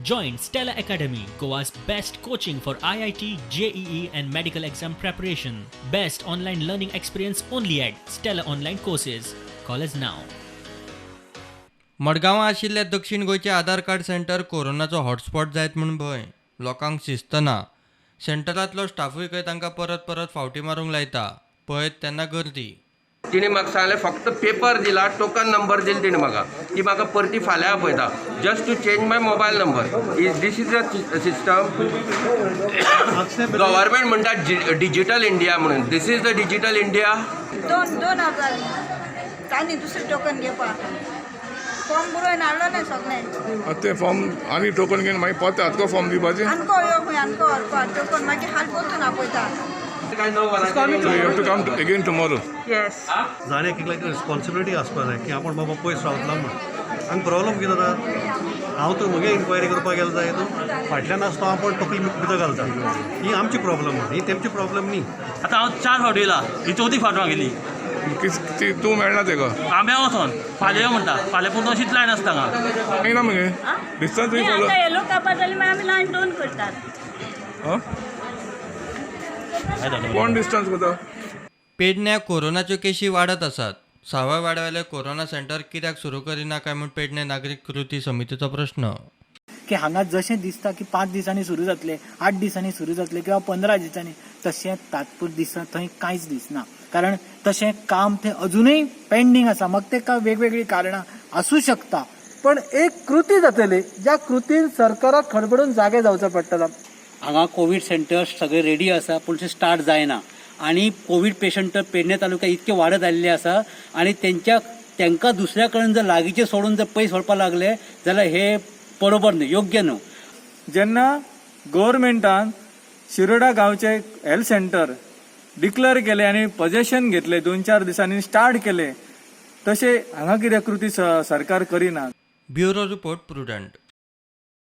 Join Stella Academy, Goa's best coaching for IIT, JEE and medical exam preparation. Best online learning experience only at Stella Online Courses. Call us now. मडगांवां आशिल्ले दक्षिण गोंयचे आधार card centre कोरोनाचो hotspot जायत म्हूण भंय. लोकांक शिस्त ना. सेंटरांतलो स्टाफूय खंय तांकां परत परत फावटी मारूंक लायता. पळयत तेन्ना गर्दी. तिने म्हाका सांगलें फक्त पेपर दिला, टोकन नंबर दिली तिणे म्हाका, ती म्हाका परती फाल्यां आपयता just to change my mobile number. This is the system. Government म्हणटा डिजिटल इंडिया म्हणून. This is the digital India. दोन हजार तांणी दुसरें टोकन घेवपाक फॉर्म बरोवन हाडलो न्ही सगळें. ते फॉर्म आनी टोकन घेवन मागीर परत हातको फॉर्म दिवपाचें. आनको यो खंय आनको व्हरपाक टोकन मागीर हाल परतून आपयता. So you have to come again tomorrow. Yes जाणे एक रिस्पॉन्सिबिलिटी आसपा जाय की आपण बाबा पयस रावतला म्हणून. आनी प्रॉब्लम कितें जाता, हांव तर म्हगे इन्क्वायरी करपाक गेलो जाय तूं फाटल्यान आसता हांव पण तकली भितर घालता. ही आमची प्रॉब्लम ही तेमची प्रॉब्लम न्ही. आतां हांव 4 फावट येयला, ही 4थी फावट गेली. तूं मेळना तेका आंब्या वचोन फाल्यां यो म्हणटा. फाल्यां पूण अशीच लायन आसता हांगा. ना मगे डिस्टन्स तुवें फॉलो. येलो कापा जाल्यार मागीर आमी लायन दोन करतात. कोण डिस्टन्स करता. पेडण्या कोरोनाच्यो केशी वाडत आसात. सावय वाड्यावेले कोरोना सेंटर कित्याक सुरू करिना काय म्हूण पेडणे नागरीक कृती समितीचो प्रश्न. की हांगा जशें दिसता की 5 दिसांनी सुरू जातले, 8 दिसांनी सुरू जातले किंवा 15 दिसांनी, तशें तात्पुरते दिसा थंय कांयच दिसना. कारण तशें काम थंय अजूनय पेंडींग आसा. मग तेका वेगवेगळी कारणां आसूं शकता, पण एक कृती जातली ज्या कृतीन सरकाराक खडबडून जागे जावचो पडटलो. हांगा कोवीड सेंटर सगळे रेडी आसा पूण ते स्टार्ट जायना. आणि कोवीड पेशंट पेडणे तालुक्यात इतके वाडत आलेले आसा आणि तांकां दुसऱ्या कडेन जर लागींचे सोडून जर पयस व्हरपाक लागले जाल्यार हे बरोबर न्हय, योग्य न्हय. जेन्ना गव्हर्मेंटान शिरोडा गांवचे हेल्थ सेंटर डिक्लेअर केले आणि पोजेशन घेतले, 2-4 दिसांनी स्टार्ट केले, तशें हांगा कितें कृती सरकार करिना. Bureau report prudent.